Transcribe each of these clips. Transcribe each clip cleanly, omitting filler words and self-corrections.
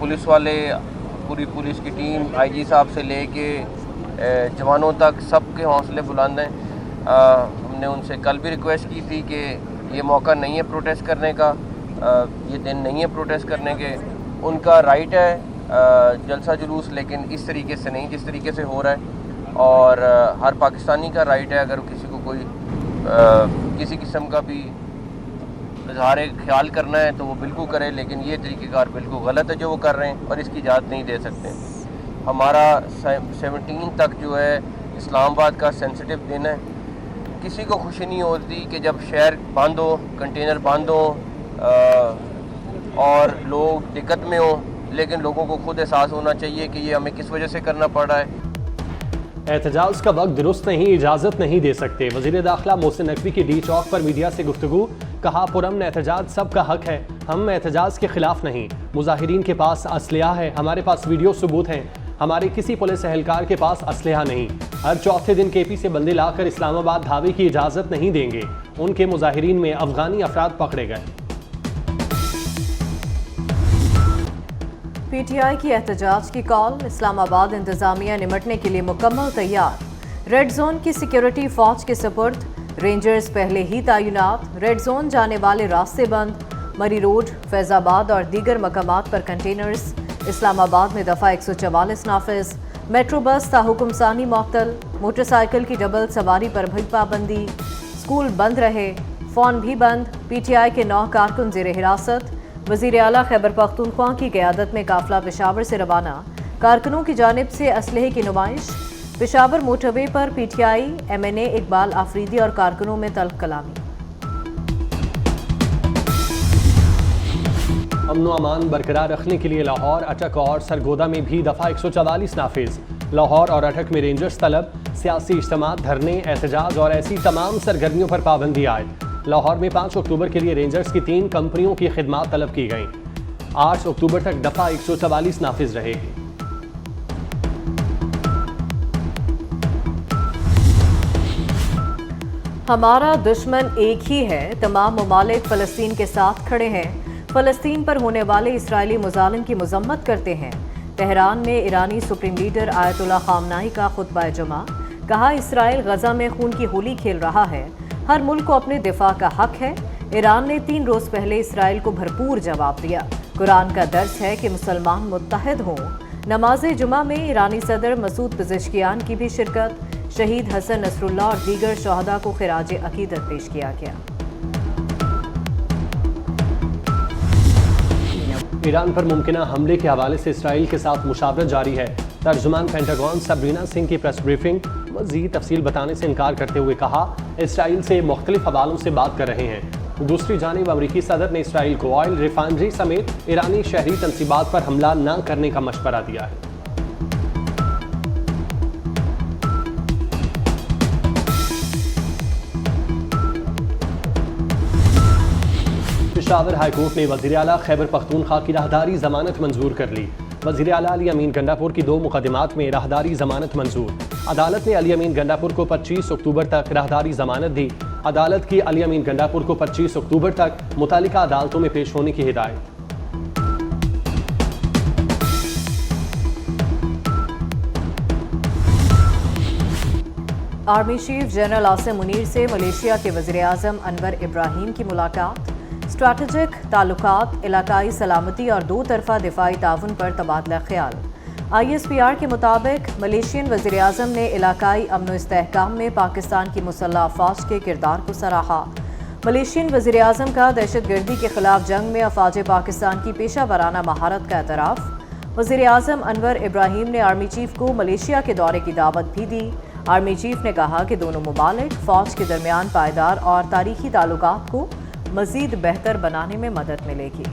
Police वाले, पूरी police की टीम, आईजी साहब से लेके जवानों तक सबके हौसले बुलंद हैं। हमने उनसे कल भी रिक्वेस्ट की थी कि ये मौका नहीं है प्रोटेस्ट करने का, ये दिन नहीं है प्रोटेस्ट करने के। उनका राइट है जलसा जुलूस, लेकिन इस तरीके से नहीं जिस तरीके से हो रहा है। और हर पाकिस्तानी का राइट है, अगर किसी को कोई किसी किस्म का भी इजहार ख्याल करना है तो वो बिल्कुल करे, लेकिन ये तरीक़ेकार बिल्कुल गलत है जो वो कर रहे हैं और इसकी इजाज़त नहीं दे सकते। हमारा 17 तक जो है इस्लामाबाद का सेंसिटिव दिन है। किसी को खुशी नहीं होती कि जब शहर बंद हो, कंटेनर बंद हो और लोग दिक्कत में हो, लेकिन लोगों को खुद एहसास होना चाहिए कि ये हमें किस वजह से करना पड़ रहा है। एहतजाज का वक्त दुरुस्त नहीं, इजाज़त नहीं दे सकते। वज़ीर दाखिला मोहसिन नकवी की डी चौक पर मीडिया से गुफ्तगू, कहा पुरअमन एहतजाज सबका हक है, हम एहतजाज के खिलाफ नहीं। मुजाहिरीन के पास असलहा है, हमारे पास वीडियो सबूत हैं, हमारे किसी पुलिस एहलकार के पास असलहा नहीं। हर चौथे दिन KP से बंदे लाकर इस्लामाबाद धावे की इजाज़त नहीं देंगे। उनके मुजाहिरीन में अफगानी अफराद पकड़े गए। PTI की एहतजाज की कॉल, इस्लामाबाद इंतजामिया निमटने के लिए मुकम्मल तैयार। रेड जोन की सिक्योरिटी फौज के सुपुर्द, रेंजर्स पहले ही तैनात। रेड जोन जाने वाले रास्ते बंद, मरी रोड, फैजाबाद और दीगर मकामात पर कंटेनर्स। इस्लामाबाद में दफ़ा 144 नाफिज। मेट्रो बस ताहुकुम सानी मअतल। मोटरसाइकिल की डबल सवारी पर भी पाबंदी। स्कूल बंद रहे, फ़ोन भी बंद। PTI के 9 कारकुन ज़ेर हिरासत। वज़ीर आला खैबर पख्तूनख्वा की क़यादत में काफ़िला पेशावर से रवाना, कारकुनों की जानिब से असलहे की नुमाइश। पेशावर मोटरवे पर PTI, MNA इकबाल आफरीदी और कारकुनों में तल्ख कलामी। अमन व अमान बरकरार रखने के लिए लाहौर, अटक और सरगोदा में भी दफ़ा 144 नाफिज। लाहौर और अटक में रेंजर्स तलब, सियासी इज्तिमा, धरने, एहतजाज और ऐसी तमाम सरगर्मियों पर पाबंदी आयद। लाहौर में 5 अक्टूबर के लिए रेंजर्स की 3 कंपनियों की खिदमात तलब की गई। 8 अक्टूबर तक दफ़ा 144 नाफिज रहेगी। हमारा दुश्मन एक ही है, तमाम ममालिक फ़लस्तीन के साथ खड़े हैं। फ़लस्तीन पर होने वाले इसराइली मुज़ालिम की मज़म्मत करते हैं। तेहरान में ईरानी सुप्रीम लीडर आयतुल्लाह ख़ामनाई का खुतबा जुमा, कहा इसराइल गज़ा में खून की होली खेल रहा है, हर मुल्क को अपने दिफा का हक है। ईरान ने 3 रोज़ पहले इसराइल को भरपूर जवाब दिया। कुरान का दर्स है कि मुसलमान मुत्तहद हों। नमाज जुमा में ईरानी सदर मसूद पेज़ेश्कियान की भी शिरकत। शहीद हसन नसरुल्लाह और दीगर शहदा को खिराज अकीदत पेश किया गया। ईरान पर मुमकिना हमले के हवाले से इसराइल के साथ मुशावरत जारी है। तर्जुमान पेंटागन सबरीना सिंह की प्रेस ब्रीफिंग, मज़ीद तफसील बताने से इनकार करते हुए कहा इसराइल से मुख्तलिफ हवालों से बात कर रहे हैं। दूसरी जानिब अमरीकी सदर ने इसराइल को ऑयल रिफाइनरी समेत ईरानी शहरी तंसीबात पर हमला न करने का मशवरा दिया है। पेशावर हाईकोर्ट ने वज़ीर आला खैबर पख्तूनख्वा की राहदारी जमानत मंजूर कर ली। वज़ीर आला अली अमीन गंडापुर की 2 मुकदमात में राहदारी जमानत मंजूर। अदालत ने अली अमीन गंडापुर को 25 अक्टूबर तक राहदारी जमानत दी। अदालत की अली अमीन गंडापुर को 25 अक्टूबर तक मुतालिका अदालतों में पेश होने की हिदायत। Army chief general Asim Munir से मलेशिया के वज़ीर आज़म अनवर इब्राहीम की मुलाकात। स्ट्रैटेजिक ताल्लुकात, इलाकाई सलामती और 2 तरफ़ा दिफाई ताउन पर तबादला ख्याल। ISPR के मुताबिक मलेशियन वज़ीर आज़म ने इलाकाई अमन व इस्तेहकाम में पाकिस्तान की मुसल्लह अफ़वाज के किरदार को सराहा। मलेशियन वज़ीर आज़म का दहशत गर्दी के खिलाफ जंग में अफ़वाज पाकिस्तान की पेशा वराना महारत का एतराफ़। वज़ीर आज़म अनवर इब्राहीम ने आर्मी चीफ को मलेशिया के दौरे की दावत भी दी। आर्मी चीफ ने कहा कि दोनों मुमालिक फ़ौज के दरमियान पायदार और तारीखी ताल्लुकात को मज़ीद बेहतर बनाने में मदद मिलेगी।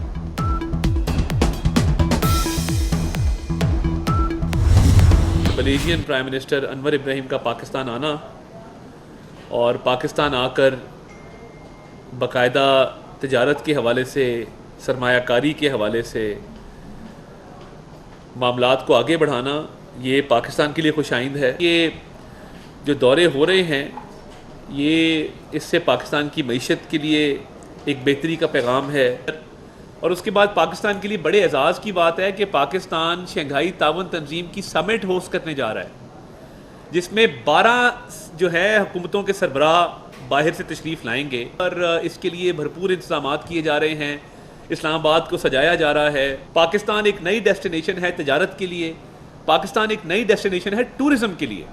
Malaysian prime minister Anwar Ibrahim का पाकिस्तान आना और पाकिस्तान आकर बाकायदा तिजारत के हवाले से, सरमायाकारी के हवाले से मामलात को आगे बढ़ाना, ये पाकिस्तान के लिए खुशाइंद है। ये जो दौरे हो रहे हैं, ये इससे पाकिस्तान की मईशत के लिए एक बेहतरी का पैगाम है। और उसके बाद पाकिस्तान के लिए बड़े एजाज़ की बात है कि पाकिस्तान शंघाई ताउन तंजीम की समिट होस्ट करने जा रहा है, जिसमें 12 जो है हुकूमतों के सरबराह बाहर से तशरीफ़ लाएंगे और इसके लिए भरपूर इंतजाम किए जा रहे हैं। इस्लामाबाद को सजाया जा रहा है। पाकिस्तान एक नई डेस्टिनेशन है तजारत के लिए, पाकिस्तान एक नई डेस्टिनेशन है टूरिज़म के लिए।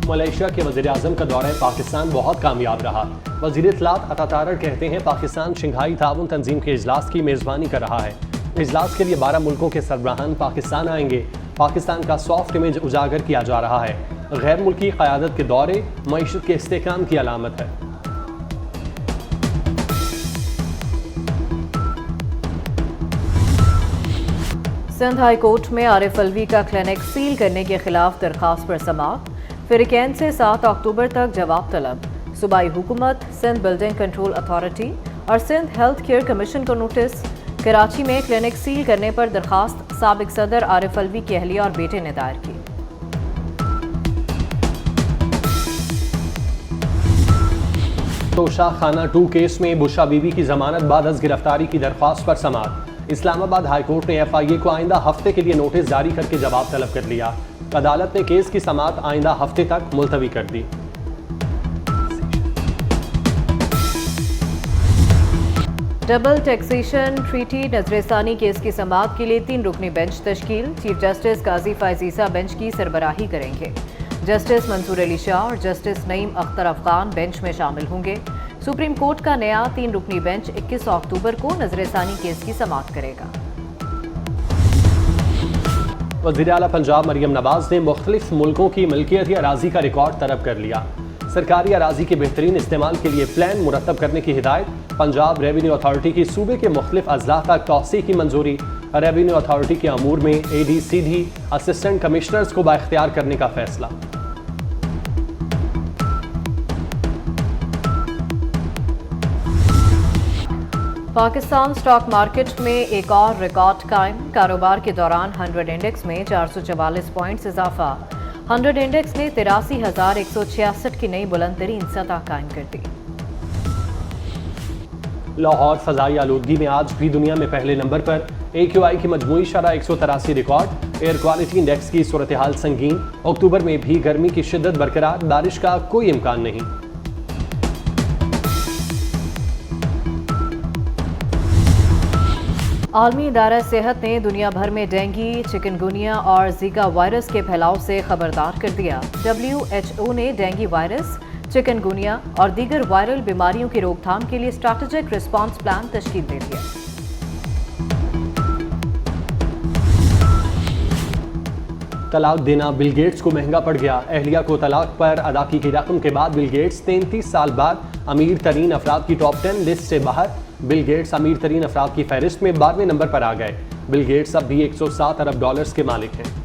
मलेशिया के वज़ीर-ए-आज़म का दौरा पाकिस्तान बहुत कामयाब रहा। वज़ीर इत्तलात अता तारड़ कहते हैं पाकिस्तान शंघाई ताउन तंजीम के इजलास की मेज़बानी कर रहा है। इजलास के लिए 12 मुल्कों के सरबराहान पाकिस्तान आएंगे। पाकिस्तान का सॉफ्ट इमेज उजागर किया जा रहा है। गैर मुल्की क़यादत के दौरे मईशत के इस्तेहकाम की अलामत है। सिंध हाई कोर्ट में आरिफ अलवी का क्लिनिक सील करने के खिलाफ दरखास्त पर समाअत। फ़रीक़ैन से 7 अक्टूबर तक जवाब तलब। सूबाई हुकूमत, सिंध बिल्डिंग कंट्रोल अथॉरिटी और सिंध हेल्थ केयर कमीशन को नोटिस। कराची में क्लिनिक सील करने पर दरखास्त साबिक सदर आरिफ अलवी की अहलिया और बेटे ने दायर की। तोशा खाना 2 केस में बुशा बीबी की जमानत बाद अज गिरफ्तारी की दरख्वास्त पर समाअत। इस्लामाबाद हाई कोर्ट ने FIA को आइंदा हफ्ते के लिए नोटिस जारी करके जवाब तलब कर लिया। अदालत ने केस की समाअत आइंदा हफ्ते तक मुलतवी कर दी। डबल टैक्सेशन ट्रीटी नजरसानी केस की समाअत के लिए 3 रुकनी बेंच तश्कील। चीफ जस्टिस काजी फायजीसा बेंच की सरबराही करेंगे। जस्टिस मंसूर अली शाह और जस्टिस नईम अख्तर अफगान बेंच में शामिल होंगे। सुप्रीम कोर्ट का नया 3 रुकनी बेंच 21 अक्टूबर को नजरसानी केस की समाअत करेगा। वज़ीर आला पंजाब मरियम नवाज ने मुख्तलिफ मुल्कों की मिल्कियती अराजी का रिकॉर्ड तलब कर लिया। सरकारी अराजी के बेहतरीन इस्तेमाल के लिए प्लान मुरतब करने की हिदायत। पंजाब रेवेन्यू अथॉरिटी की सूबे के मुख्तलिफ अजला तक तौसी की मंजूरी। रेवेन्यू अथॉरिटी के अमूर में AD/CD असिस्टेंट कमिश्नर्स को बाइख्तियार करने का फैसला। पाकिस्तान स्टॉक मार्केट में एक और रिकॉर्ड कायम। कारोबार के दौरान 100 इंडेक्स में 444 पॉइंट्स इजाफा। 100 इंडेक्स ने 83,166 की नई बुलंदतरीन सतह कायम कर दी। लाहौर फ़ज़ाई आलूदगी में आज भी दुनिया में पहले नंबर पर। AQI की मजमूई शरह 183 रिकॉर्ड। एयर क्वालिटी इंडेक्स की सूरत हाल संगीन। अक्टूबर में भी गर्मी की शिद्दत बरकरार, बारिश का कोई इम्कान नहीं। आलमी इदारा सेहत ने दुनिया भर में डेंगू, चिकनगुनिया और जीका वायरस के फैलाव से खबरदार कर दिया। WHO ने डेंगू वायरस, चिकनगुनिया और दीगर वायरल बीमारियों की रोकथाम के लिए स्ट्रैटेजिक रिस्पांस प्लान तश्कील दे दिया। तलाक देना बिल गेट्स को महंगा पड़ गया। अहलिया को तलाक पर अदा की गई रकम के बाद बिल गेट्स 33 साल बाद अमीर तरीन अफराद की टॉप 10 लिस्ट से बाहर। बिल गेट्स अमीर तरीन अफराद की फहरिस्त में 12वें नंबर पर आ गए। बिल गेट्स अब भी $107 अरब के मालिक हैं।